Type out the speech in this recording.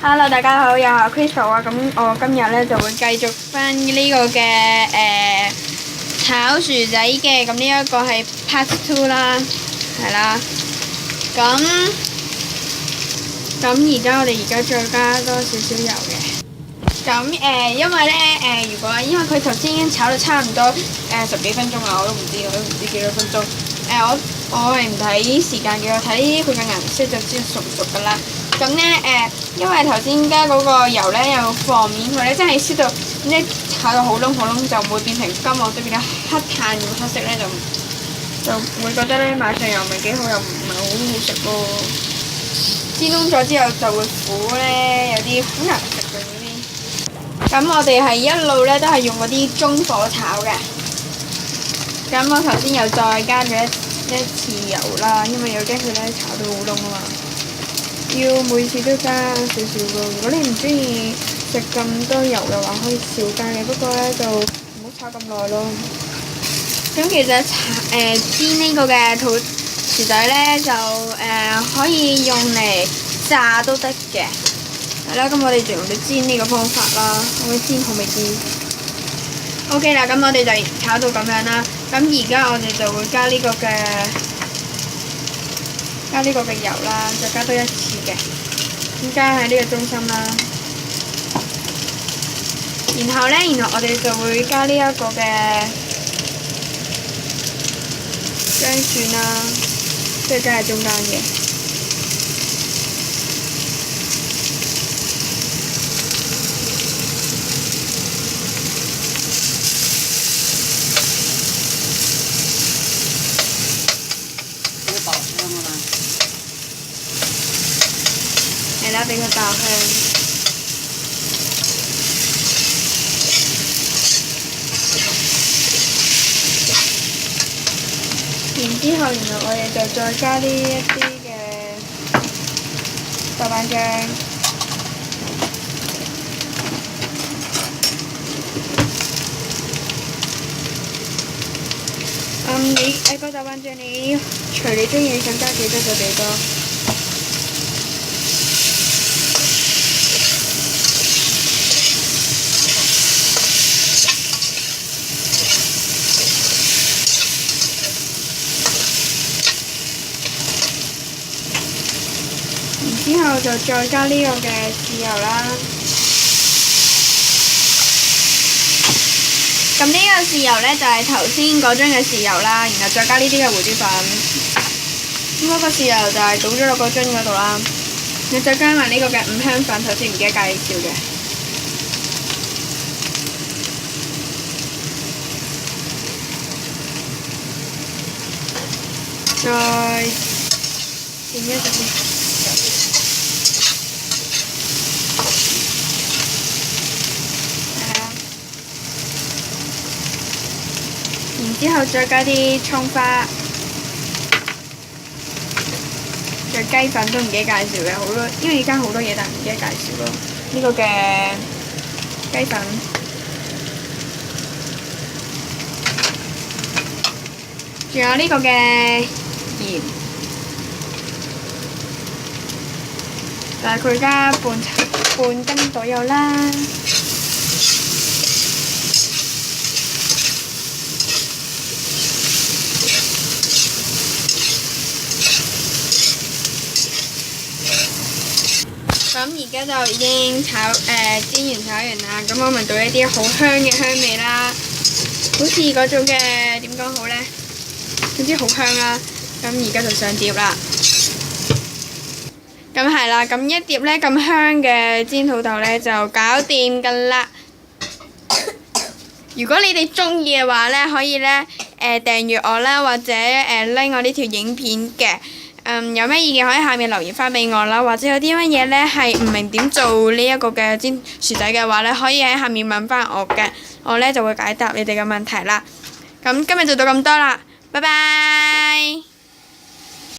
Hello，大家好，又係 Crystal 啊。咁我今日咧就會繼續翻呢個嘅炒薯仔嘅。咁呢一個係 Part 2啦，係啦。咁而家我哋再加多少少油嘅。咁因為咧因為佢頭先已經炒到差唔多10幾分鐘啦，我都唔知幾多分鐘。我係唔睇時間嘅，我睇佢嘅顏色就知熟唔熟㗎啦。咁咧因為頭先加嗰個油咧有防面佢咧，真係燒到炒到好燶好燶，就唔會變成金黃色，變咗黑炭咁黑色咧，就會覺得咧馬上又唔係幾好，又唔係好好食咯。煎燶咗之後就會苦咧，有啲好難食嘅嗰啲。咁我哋係一路咧都係用嗰啲中火炒嘅。咁我頭先又再加咗一次油啦，因為有驚佢咧炒到好燶啊嘛。要每次都加少少咯。如果你唔中意食咁多油嘅話，可以少加嘅。不過咧就唔好炒咁耐咯。咁其實煎呢個嘅薯仔咧就可以用嚟炸都得嘅。係啦，咁我哋就用咗煎呢個方法啦。我會煎好味啲。OK 啦，咁我哋就炒到咁樣啦。咁而家我哋就會加呢個嘅油啦，再加多一次嘅，咁加喺呢個中心啦。然後我哋就會加呢一個嘅薑蒜啦，即係加喺中間嘅。係啦，俾佢爆香。然之後，我哋就再加呢一啲嘅豆瓣醬。個豆瓣醬你隨你中意，想加幾多就幾多。之後就再加呢個嘅豉油啦。咁呢個豉油咧就係頭先嗰樽嘅豉油啦，然後再加呢啲嘅胡椒粉。咁嗰個豉油就係倒咗落個樽嗰度啦。你再加埋呢個嘅五香粉，頭先唔記得介紹嘅。再點一陣先。然之後再加啲葱花，再雞粉都唔記得介紹嘅，好多，因為而家好多嘢，但係唔記得介紹咯。呢個嘅雞粉，仲有呢個嘅鹽，大概加半羹左右啦。咁而家就已經煎完炒完啦，咁我聞到一啲好香嘅香味啦，好似嗰種嘅點講好呢？總之好香啦。咁而家就上碟啦。咁係啦，咁一碟呢咁香嘅煎土豆呢就搞掂㗎啦。如果你哋中意嘅話呢，可以呢訂閱我啦，或者like我呢條影片嘅。有咩意見可以下面留言翻俾我啦，或者有啲乜嘢呢係唔明點做呢一個嘅煎薯仔嘅話呢，可以喺下面問翻我嘅，我呢就會解答你哋嘅問題啦。咁今日就到咁多啦，拜拜。